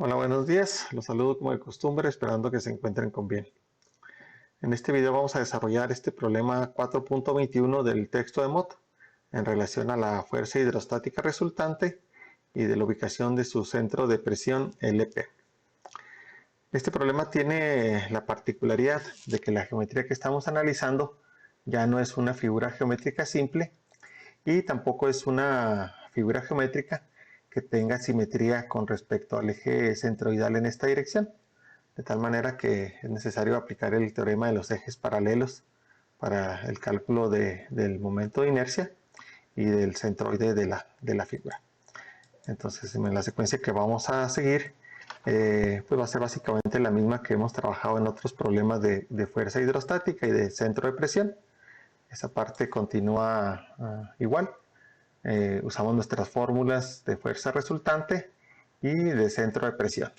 Hola, buenos días. Los saludo como de costumbre, esperando que se encuentren con bien. En este video vamos a desarrollar este problema 4.21 del texto de Mott en relación a la fuerza hidrostática resultante y de la ubicación de su centro de presión LP. Este problema tiene la particularidad de que la geometría que estamos analizando ya no es una figura geométrica simple y tampoco es una figura geométrica que tenga simetría con respecto al eje centroidal en esta dirección, de tal manera que es necesario aplicar el teorema de los ejes paralelos para el cálculo del momento de inercia y del centroide de la figura. Entonces, en la secuencia que vamos a seguir, pues va a ser básicamente la misma que hemos trabajado en otros problemas de fuerza hidrostática y de centro de presión. Esa parte continúa igual. Usamos nuestras fórmulas de fuerza resultante y de centro de presión.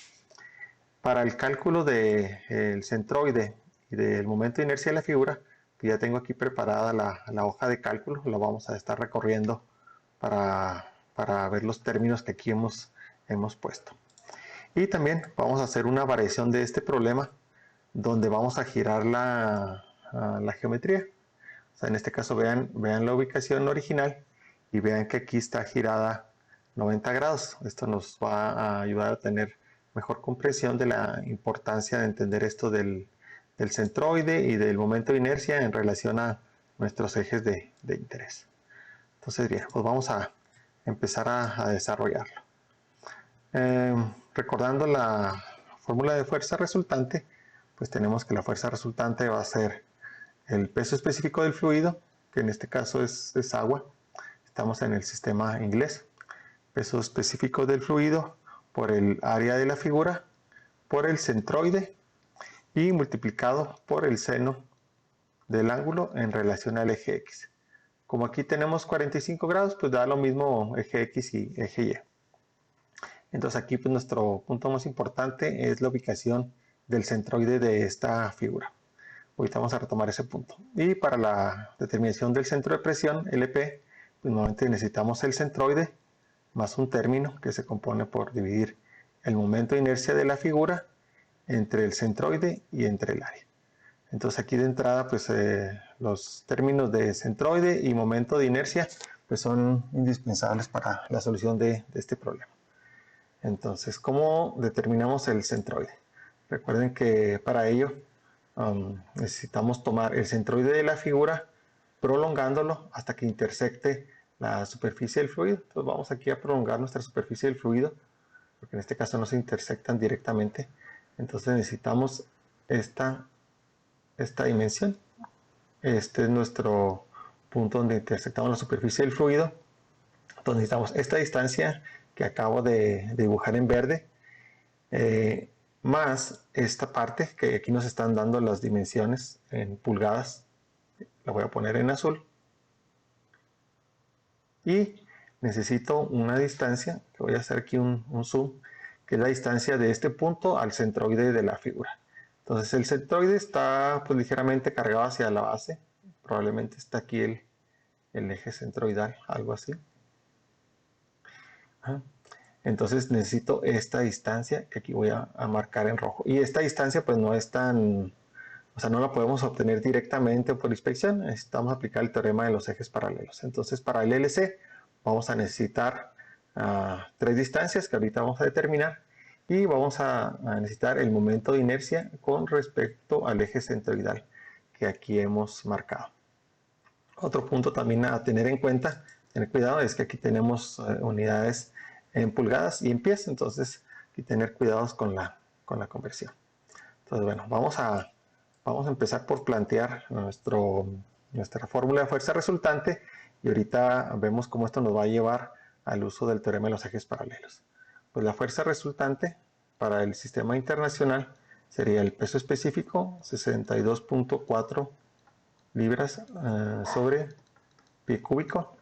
Para el cálculo del centroide y del momento de inercia de la figura, pues ya tengo aquí preparada la hoja de cálculo, la vamos a estar recorriendo para ver los términos que aquí hemos puesto. Y también vamos a hacer una variación de este problema donde vamos a girar la geometría. O sea, en este caso vean la ubicación original y vean que aquí está girada 90 grados. Esto nos va a ayudar a tener mejor comprensión de la importancia de entender esto del centroide y del momento de inercia en relación a nuestros ejes de interés. Entonces, bien, pues vamos a empezar a desarrollarlo. Recordando la fórmula de fuerza resultante, pues tenemos que la fuerza resultante va a ser el peso específico del fluido, que en este caso es agua. Estamos en el sistema inglés. Peso específico del fluido por el área de la figura, por el centroide y multiplicado por el seno del ángulo en relación al eje X. Como aquí tenemos 45 grados, pues da lo mismo eje X y eje Y. Entonces aquí pues nuestro punto más importante es la ubicación del centroide de esta figura. Ahorita vamos a retomar ese punto. Y para la determinación del centro de presión, LP, pues nuevamente necesitamos el centroide más un término que se compone por dividir el momento de inercia de la figura entre el centroide y entre el área. Entonces aquí de entrada pues los términos de centroide y momento de inercia pues son indispensables para la solución de este problema. Entonces, ¿cómo determinamos el centroide? Recuerden que para ello necesitamos tomar el centroide de la figura prolongándolo hasta que intersecte la superficie del fluido. Entonces vamos aquí a prolongar nuestra superficie del fluido, porque en este caso no se intersectan directamente. Entonces necesitamos esta dimensión. Este es nuestro punto donde intersectamos la superficie del fluido. Entonces necesitamos esta distancia que acabo de dibujar en verde, más esta parte que aquí nos están dando las dimensiones en pulgadas, la voy a poner en azul, y necesito una distancia, que voy a hacer aquí un zoom, que es la distancia de este punto al centroide de la figura. Entonces el centroide está pues ligeramente cargado hacia la base, probablemente está aquí el eje centroidal, algo así. Entonces necesito esta distancia que aquí voy a marcar en rojo. Y esta distancia pues no es tan, o sea, no la podemos obtener directamente por inspección. Necesitamos aplicar el teorema de los ejes paralelos. Entonces para el LC vamos a necesitar tres distancias que ahorita vamos a determinar. Y vamos a necesitar el momento de inercia con respecto al eje centroidal que aquí hemos marcado. Otro punto también a tener en cuenta, tener cuidado, es que aquí tenemos unidades en pulgadas y en pies, entonces hay que tener cuidados con la conversión. Entonces, bueno, vamos a empezar por plantear nuestra fórmula de fuerza resultante y ahorita vemos cómo esto nos va a llevar al uso del teorema de los ejes paralelos. Pues la fuerza resultante para el sistema internacional sería el peso específico, 62.4 libras sobre pie cúbico,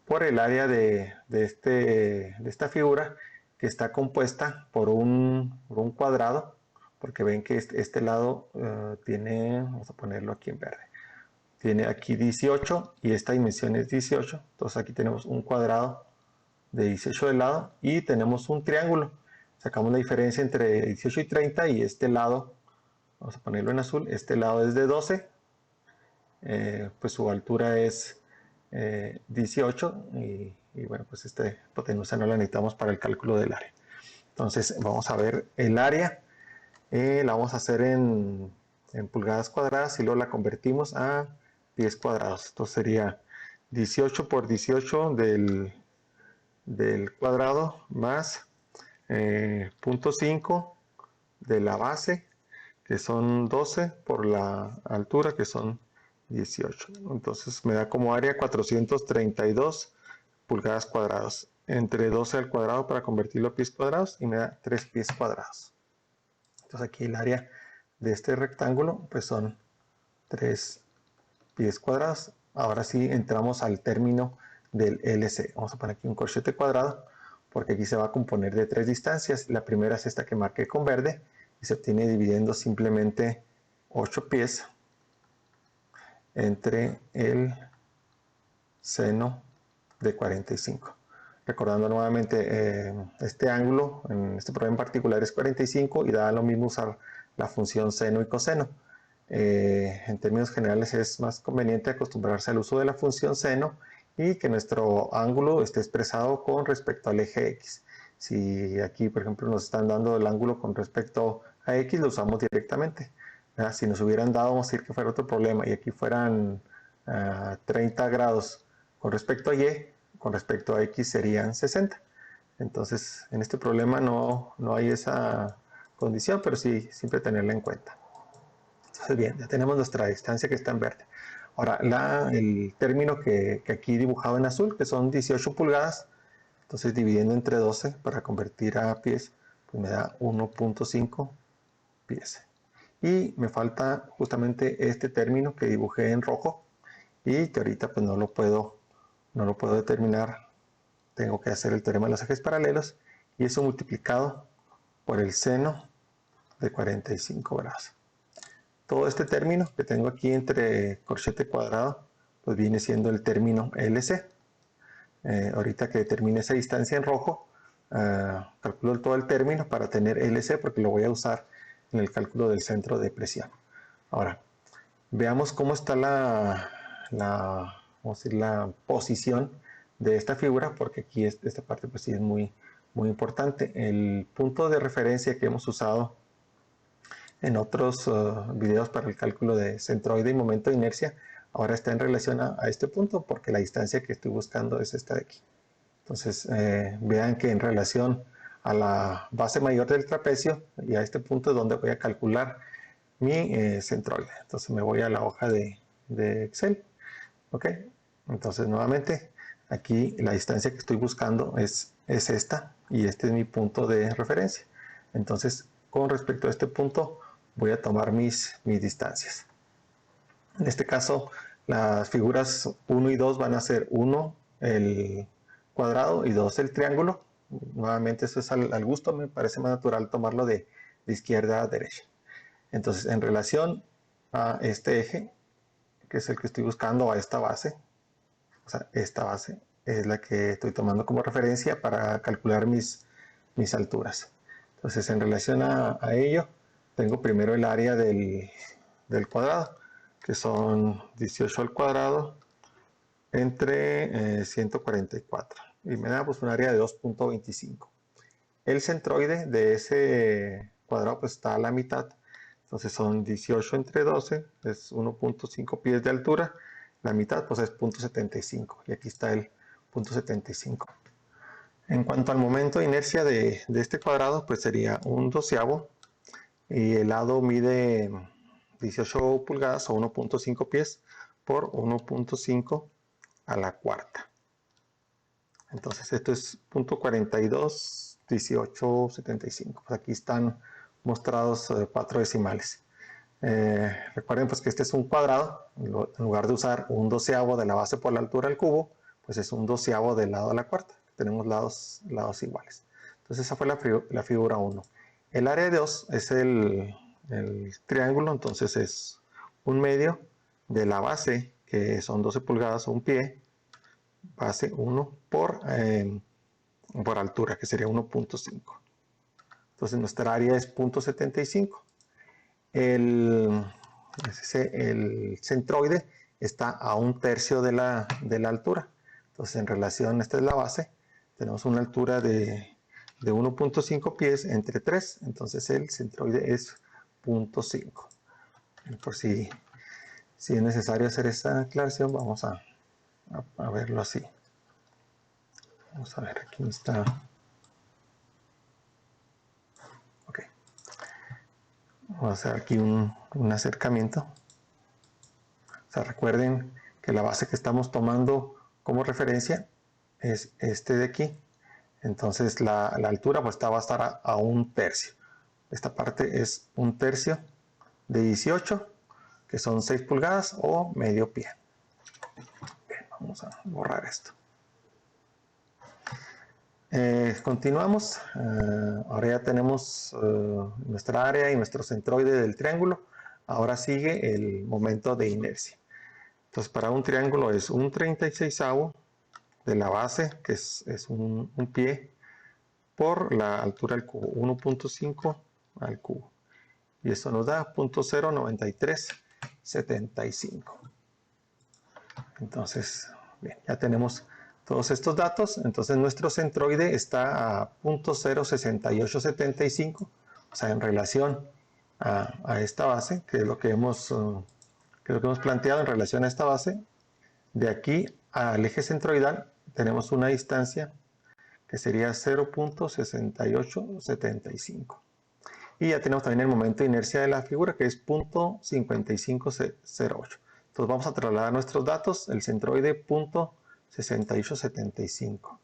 por el área de esta figura, que está compuesta por un cuadrado, porque ven que este lado tiene, vamos a ponerlo aquí en verde, tiene aquí 18 y esta dimensión es 18, entonces aquí tenemos un cuadrado de 18 de lado y tenemos un triángulo. sacamos la diferencia entre 18 y 30 y este lado, vamos a ponerlo en azul, este lado es de 12, pues su altura es 18 y bueno, pues esta hipotenusa no la necesitamos para el cálculo del área. Entonces vamos a ver el área, la vamos a hacer en pulgadas cuadradas y luego la convertimos a pies cuadrados. Entonces sería 18 por 18 del cuadrado más 0.5 de la base, que son 12 por la altura, que son 18. Entonces me da como área 432 pulgadas cuadradas. Entre 12 al cuadrado para convertirlo a pies cuadrados y me da 3 pies cuadrados. Entonces aquí el área de este rectángulo pues son 3 pies cuadrados. Ahora sí entramos al término del LC. Vamos a poner aquí un corchete cuadrado porque aquí se va a componer de 3 distancias. La primera es esta que marqué con verde y se obtiene dividiendo simplemente 8 pies entre el seno de 45. Recordando nuevamente, este ángulo en este problema en particular es 45 y da lo mismo usar la función seno y coseno. En términos generales es más conveniente acostumbrarse al uso de la función seno y que nuestro ángulo esté expresado con respecto al eje X. Si aquí, por ejemplo, nos están dando el ángulo con respecto a X, lo usamos directamente. Si nos hubieran dado, vamos a decir que fuera otro problema y aquí fueran 30 grados con respecto a Y, con respecto a X serían 60. Entonces, en este problema no hay esa condición, pero sí siempre tenerla en cuenta. Entonces, bien, ya tenemos nuestra distancia que está en verde. Ahora, el término que aquí dibujado en azul, que son 18 pulgadas, entonces dividiendo entre 12 para convertir a pies, pues me da 1.5 pies. Y me falta justamente este término que dibujé en rojo y que ahorita pues no lo puedo determinar. Tengo que hacer el teorema de los ejes paralelos y eso multiplicado por el seno de 45 grados. Todo este término que tengo aquí entre corchete cuadrado, pues viene siendo el término LC. Ahorita que determine esa distancia en rojo, calculo todo el término para tener LC porque lo voy a usar en el cálculo del centro de presión. Ahora, veamos cómo está vamos a decir, la posición de esta figura, porque aquí esta parte pues sí es muy importante. El punto de referencia que hemos usado en otros videos para el cálculo de centroide y momento de inercia, ahora está en relación a este punto, porque la distancia que estoy buscando es esta de aquí. Entonces, vean que en relación a la base mayor del trapecio y a este punto es donde voy a calcular mi centroide. Entonces me voy a la hoja de Excel. Ok, entonces nuevamente aquí la distancia que estoy buscando es esta y este es mi punto de referencia. Entonces, con respecto a este punto, voy a tomar mis distancias. En este caso, las figuras 1 y 2 van a ser 1 el cuadrado y 2 el triángulo. Nuevamente, eso es al gusto, me parece más natural tomarlo de izquierda a derecha. Entonces, en relación a este eje, que es el que estoy buscando, a esta base, o sea, esta base es la que estoy tomando como referencia para calcular mis alturas. Entonces, en relación a ello, tengo primero el área del cuadrado, que son 18 al cuadrado entre 144. Y me da pues un área de 2.25. El centroide de ese cuadrado pues está a la mitad. Entonces son 18 entre 12, es 1.5 pies de altura. La mitad pues es 0.75 y aquí está el 0.75. En cuanto al momento de inercia de este cuadrado, pues sería un doceavo y el lado mide 18 pulgadas o 1.5 pies por 1.5 a la cuarta. Entonces esto es 0.42, 18, 75. Pues aquí están mostrados 4 decimales. Recuerden pues que este es un cuadrado, en lugar de usar un doceavo de la base por la altura del cubo, pues es un doceavo del lado de la cuarta. Tenemos lados iguales. Entonces esa fue la figura 1. El área de 2 es el triángulo, entonces es un medio de la base, que son 12 pulgadas o un pie, base 1 por altura, que sería 1.5. Entonces nuestra área es 0.75. El centroide está a 1/3 de la altura. Entonces en relación, esta es la base, tenemos una altura de 1.5 pies entre 3, entonces el centroide es 0.5. Por si es necesario hacer esta aclaración, vamos a verlo así. Vamos a ver, aquí está. Ok. Vamos a hacer aquí un acercamiento. O sea, recuerden que la base que estamos tomando como referencia es este de aquí. Entonces la altura pues va a estar a 1/3. Esta parte es 1/3 de 18, que son 6 pulgadas o medio pie. Bien, vamos a borrar esto. Continuamos. Ahora ya tenemos nuestra área y nuestro centroide del triángulo. Ahora sigue el momento de inercia. Entonces para un triángulo es 1/36 de la base, que es un pie, por la altura del cubo, 1.5 al cubo. Y esto nos da 0.09375. Entonces, bien, ya tenemos todos estos datos. Entonces nuestro centroide está a 0.06875, o sea, en relación a esta base, que es lo que hemos planteado en relación a esta base. De aquí al eje centroidal tenemos una distancia que sería 0.6875. Y ya tenemos también el momento de inercia de la figura, que es 0.5508. Entonces vamos a trasladar nuestros datos, el centroide 0.6875.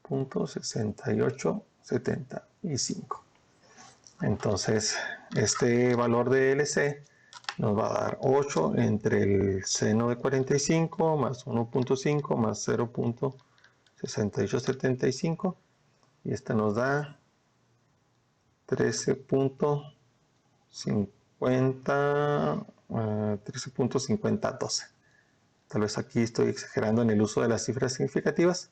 0.6875. Entonces, este valor de LC nos va a dar 8 entre el seno de 45 más 1.5 más 0.6875. Y este nos da 13.5012. Tal vez aquí estoy exagerando en el uso de las cifras significativas.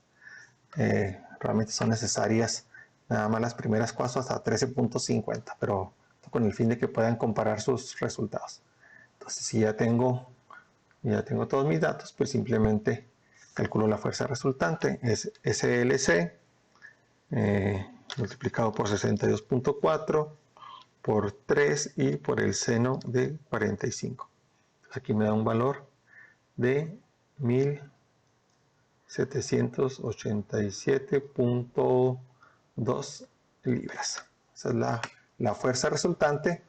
Realmente son necesarias nada más las primeras cuatro hasta 13.50, pero con el fin de que puedan comparar sus resultados. Entonces, si ya tengo todos mis datos, pues simplemente calculo la fuerza resultante. Es SLC multiplicado por 62.4 por 3 y por el seno de 45. Entonces aquí me da un valor de 1787.2 libras. Esa es la fuerza resultante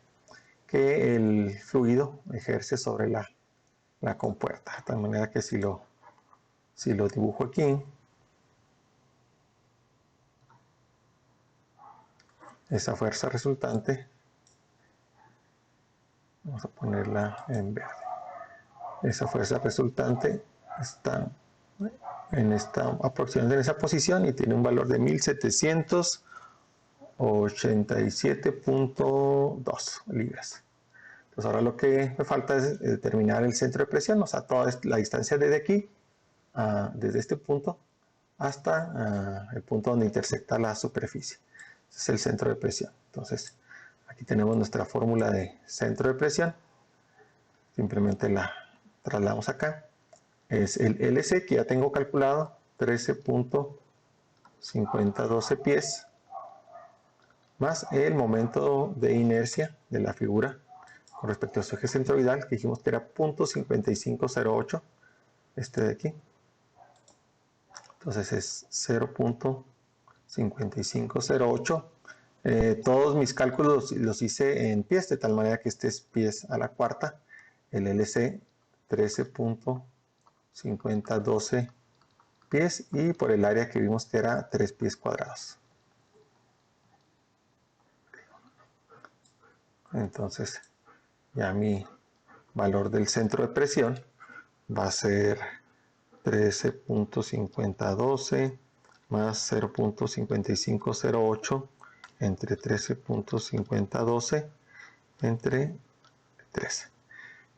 que el fluido ejerce sobre la compuerta. De tal manera que si lo dibujo aquí, esa fuerza resultante, vamos a ponerla en verde. Esa fuerza resultante está aproximadamente en esa posición y tiene un valor de 1787.2 libras. Entonces ahora lo que me falta es determinar el centro de presión, o sea, toda la distancia desde aquí, desde este punto hasta el punto donde intersecta la superficie. Ese es el centro de presión. Entonces aquí tenemos nuestra fórmula de centro de presión. Simplemente la trasladamos acá. Es el LC, que ya tengo calculado, 13.5012 pies, más el momento de inercia de la figura con respecto a su eje centroidal, que dijimos que era 0.5508, este de aquí. Entonces es 0.5508. Todos mis cálculos los hice en pies, de tal manera que este es pies a la cuarta. El LC 13.5012 pies, y por el área que vimos que era 3 pies cuadrados. Entonces ya mi valor del centro de presión va a ser 13.5012 más 0.5508 entre 13.5012 entre 3.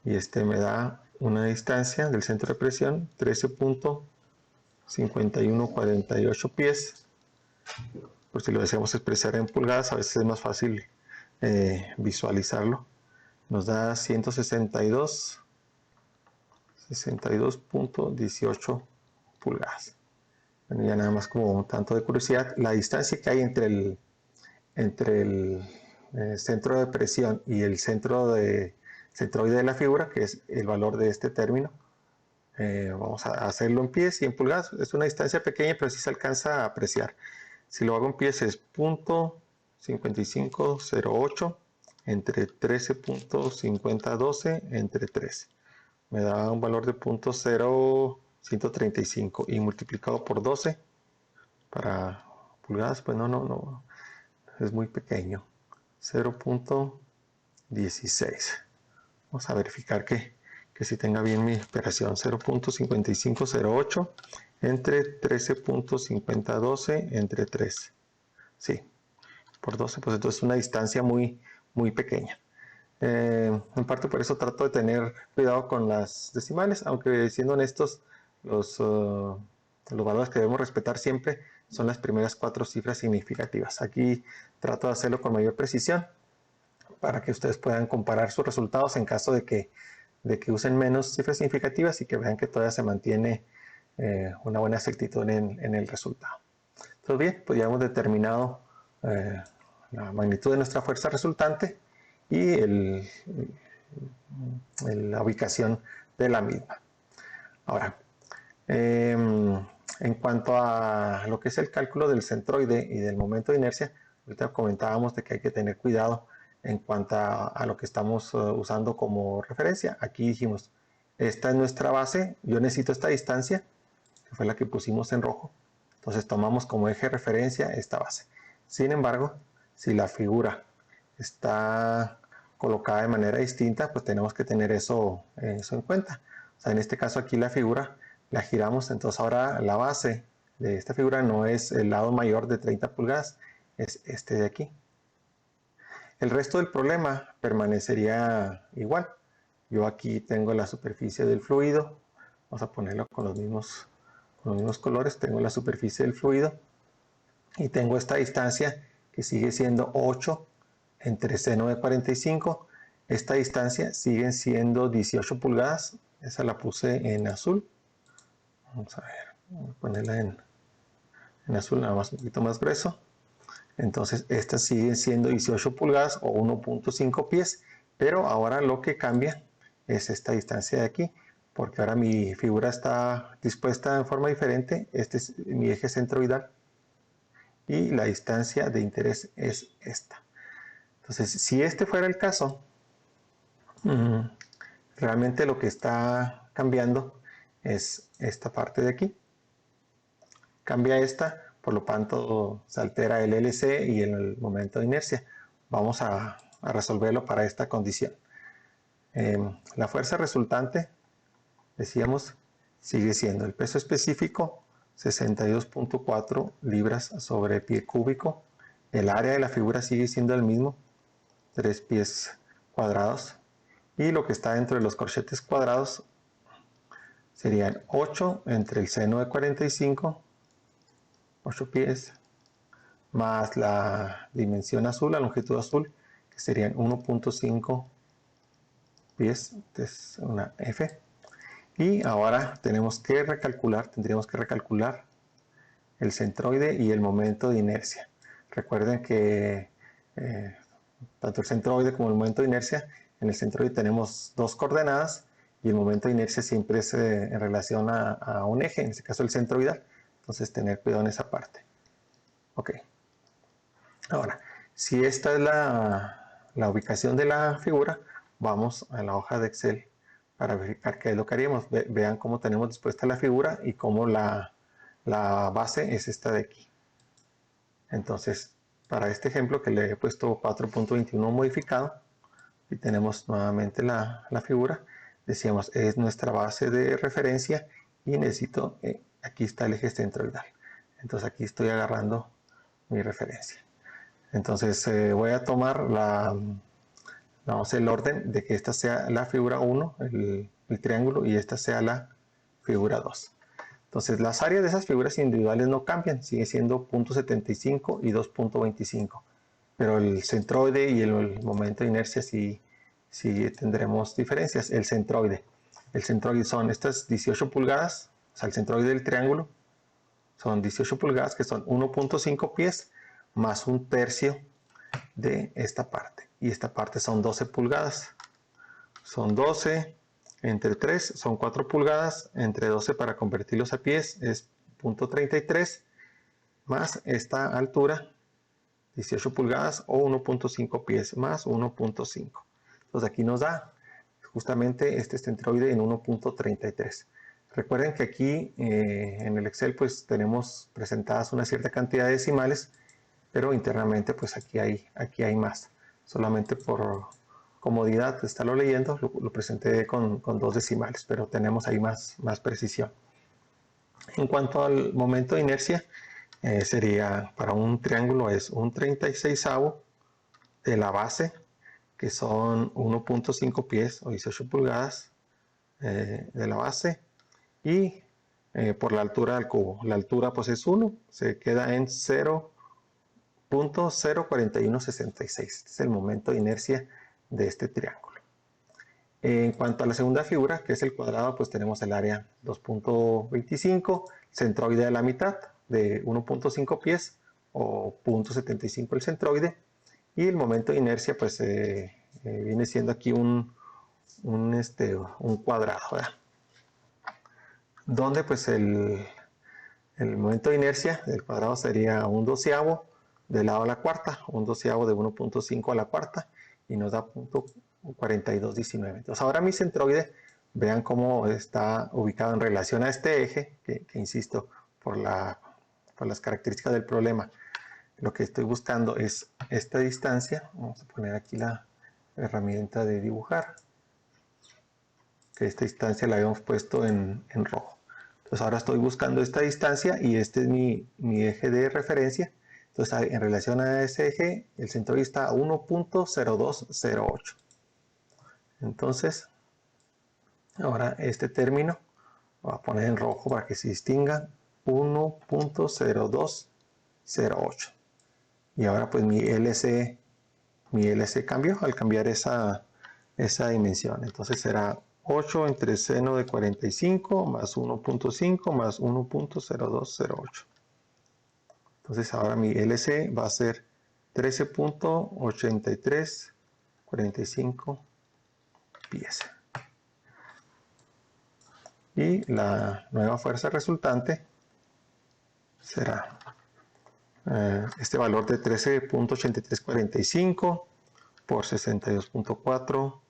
Y este me da una distancia del centro de presión 13.5148 pies, por si lo deseamos expresar en pulgadas, a veces es más fácil visualizarlo. Nos da 162.18 pulgadas. Bueno, ya nada más como un tanto de curiosidad, la distancia que hay entre el centro de presión y el centroide de la figura, que es el valor de este término, vamos a hacerlo en pies y en pulgadas. Es una distancia pequeña, pero sí se alcanza a apreciar. Si lo hago en pies es 0.5508 entre 13.5012 entre 13. Me da un valor de 0.0135 y multiplicado por 12 para pulgadas, pues no, es muy pequeño. 0.16. Vamos a verificar que si tenga bien mi operación. 0.5508 entre 13.5012 entre 3. Sí, por 12, pues entonces es una distancia muy pequeña. En parte por eso trato de tener cuidado con las decimales, aunque siendo honestos, los valores que debemos respetar siempre son las primeras 4 cifras significativas. Aquí trato de hacerlo con mayor precisión para que ustedes puedan comparar sus resultados en caso de que usen menos cifras significativas y que vean que todavía se mantiene una buena exactitud en el resultado. Entonces bien, pues ya hemos determinado la magnitud de nuestra fuerza resultante y la ubicación de la misma. Ahora, en cuanto a lo que es el cálculo del centroide y del momento de inercia, ahorita comentábamos de que hay que tener cuidado en cuanto a lo que estamos usando como referencia. Aquí dijimos, esta es nuestra base, yo necesito esta distancia, que fue la que pusimos en rojo. Entonces tomamos como eje de referencia esta base. Sin embargo, si la figura está colocada de manera distinta, pues tenemos que tener eso en cuenta. O sea, en este caso aquí la figura la giramos, entonces ahora la base de esta figura no es el lado mayor de 30 pulgadas, es este de aquí. El resto del problema permanecería igual. Yo aquí tengo la superficie del fluido, vamos a ponerlo con los mismos colores, tengo la superficie del fluido y tengo esta distancia que sigue siendo 8 entre seno de 45. Esta distancia sigue siendo 18 pulgadas, esa la puse en azul. Vamos a ver, voy a ponerla en azul, nada más un poquito más grueso. Entonces estas siguen siendo 18 pulgadas o 1.5 pies, pero ahora lo que cambia es esta distancia de aquí, porque ahora mi figura está dispuesta en forma diferente. Este es mi eje centroidal y la distancia de interés es esta. Entonces, si este fuera el caso, realmente lo que está cambiando es esta parte de aquí. Cambia esta, por lo tanto se altera el LC y el momento de inercia. Vamos a resolverlo para esta condición. La fuerza resultante, decíamos, sigue siendo el peso específico 62.4 libras sobre pie cúbico. El área de la figura sigue siendo el mismo, 3 pies cuadrados. Y lo que está dentro de los corchetes cuadrados serían 8 entre el seno de 45, 8 pies, más la dimensión azul, la longitud azul, que serían 1.5 pies, es una F. Y ahora tendríamos que recalcular el centroide y el momento de inercia. Recuerden que tanto el centroide como el momento de inercia, en el centroide tenemos 2 coordenadas y el momento de inercia siempre es en relación a un eje, en este caso el centroidal. Entonces tener cuidado en esa parte. Ok. Ahora, si esta es la ubicación de la figura, vamos a la hoja de Excel para verificar qué es lo que haríamos. Vean cómo tenemos dispuesta la figura y cómo la base es esta de aquí. Entonces, para este ejemplo que le he puesto 4.21 modificado, y tenemos nuevamente la figura, decíamos, es nuestra base de referencia y necesito, aquí está el eje centroidal. Entonces aquí estoy agarrando mi referencia. Entonces voy a tomar el orden de que esta sea la figura 1, el triángulo, y esta sea la figura 2. Entonces las áreas de esas figuras individuales no cambian, sigue siendo 0.75 y 2.25. Pero el centroide y el momento de inercia sí tendremos diferencias. El centroide son estas 18 pulgadas, o sea, el centroide del triángulo son 18 pulgadas, que son 1.5 pies más un tercio de esta parte. Y esta parte son 12 pulgadas. Son 12 entre 3, son 4 pulgadas, entre 12 para convertirlos a pies es 0.33, más esta altura, 18 pulgadas o 1.5 pies más 1.5. Entonces aquí nos da justamente este centroide en 1.33. Recuerden que aquí en el Excel pues tenemos presentadas una cierta cantidad de decimales, pero internamente pues aquí hay más. Solamente por comodidad de estarlo leyendo lo presenté con 2 decimales, pero tenemos ahí más precisión. En cuanto al momento de inercia, sería para un triángulo es un 36avo de la base, que son 1.5 pies o 18 pulgadas de la base, y por la altura del cubo. La altura pues es 1, se queda en 0.04166. Este es el momento de inercia de este triángulo. En cuanto a la segunda figura, que es el cuadrado, pues tenemos el área 2.25, centroide de la mitad de 1.5 pies o 0.75 el centroide, y el momento de inercia pues viene siendo aquí un cuadrado, ¿verdad? Donde pues el momento de inercia del cuadrado sería un doceavo de lado a la cuarta, un doceavo de 1.5 a la cuarta, y nos da 0.4219. Entonces ahora mi centroide, vean cómo está ubicado en relación a este eje, que insisto, por las características del problema, lo que estoy buscando es esta distancia. Vamos a poner aquí la herramienta de dibujar, que esta distancia la habíamos puesto en rojo. Entonces ahora estoy buscando esta distancia y este es mi eje de referencia. Entonces en relación a ese eje, el centroide está a 1.0208. Entonces, ahora este término lo voy a poner en rojo para que se distinga, 1.0208. Y ahora pues mi LC cambió al cambiar esa dimensión. Entonces será 8 entre seno de 45 más 1.5 más 1.0208. Entonces ahora mi LC va a ser 13.8345 pies. Y la nueva fuerza resultante será este valor de 13.8345 por 62.4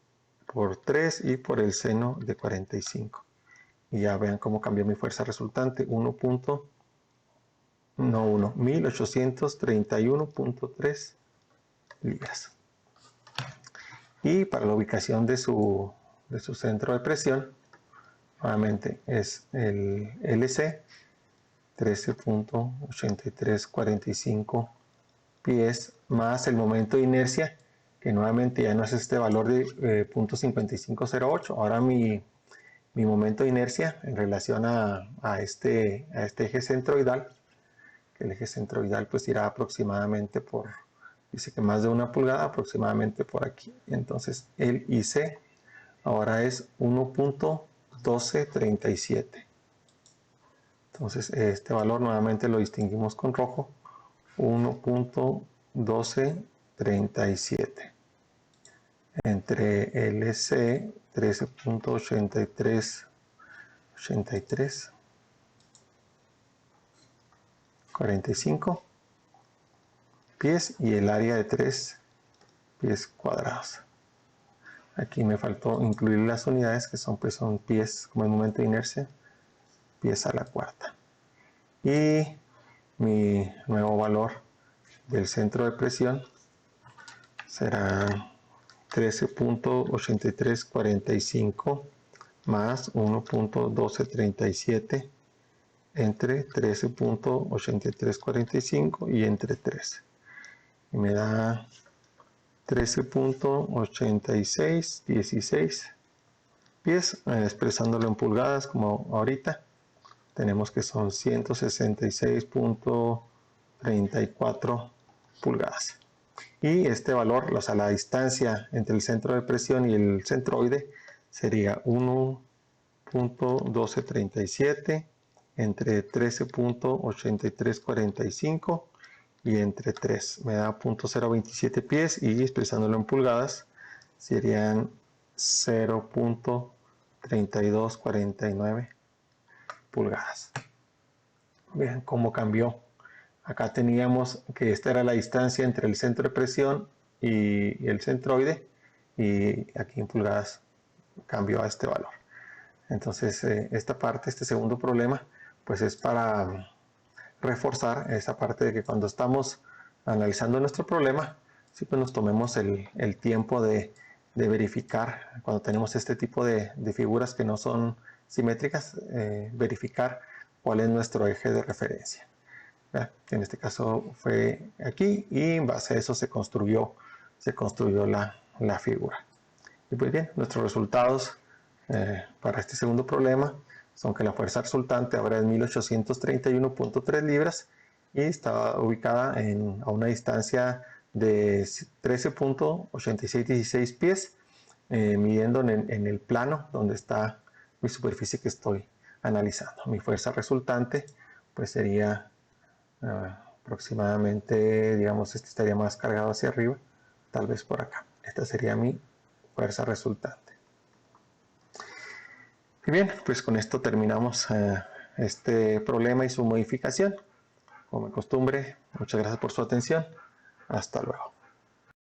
por 3 y por el seno de 45. Y ya vean cómo cambió mi fuerza resultante, 1831.3 libras. Y para la ubicación de su centro de presión, nuevamente es el LC, 13.8345 pies, más el momento de inercia, que nuevamente ya no es este valor de 0.5508. Ahora mi momento de inercia en relación a este eje centroidal, que el eje centroidal pues irá aproximadamente por, dice que más de 1 pulgada, aproximadamente por aquí. Entonces el IC ahora es 1.1237. Entonces este valor nuevamente lo distinguimos con rojo, 1.1237 entre LC 13.8345 pies y el área de 3 pies cuadrados. Aquí me faltó incluir las unidades, que son pies como el momento de inercia, pies a la cuarta. Y mi nuevo valor del centro de presión será 13.8345 más 1.1237 entre 13.8345 y entre 3. Y me da 13.8616 pies, expresándolo en pulgadas como ahorita, tenemos que son 166.34 pulgadas. Y este valor, o sea, la distancia entre el centro de presión y el centroide sería 1.1237 entre 13.8345 y entre 3. Me da 0.027 pies y expresándolo en pulgadas serían 0.3249 pulgadas. Vean cómo cambió. Acá teníamos que esta era la distancia entre el centro de presión y el centroide, y aquí en pulgadas cambió a este valor. Entonces esta parte, este segundo problema, pues es para reforzar esa parte de que cuando estamos analizando nuestro problema, siempre nos tomemos el tiempo de verificar, cuando tenemos este tipo de figuras que no son simétricas, verificar cuál es nuestro eje de referencia. En este caso fue aquí, y en base a eso se construyó la figura. Y pues bien, nuestros resultados para este segundo problema son que la fuerza resultante ahora es 1831.3 libras y está ubicada a una distancia de 13.8616 pies, midiendo en el plano donde está mi superficie que estoy analizando. Mi fuerza resultante pues sería aproximadamente, digamos, este estaría más cargado hacia arriba, tal vez por acá. Esta sería mi fuerza resultante. Y bien, pues con esto terminamos este problema y su modificación. Como de costumbre, muchas gracias por su atención. Hasta luego.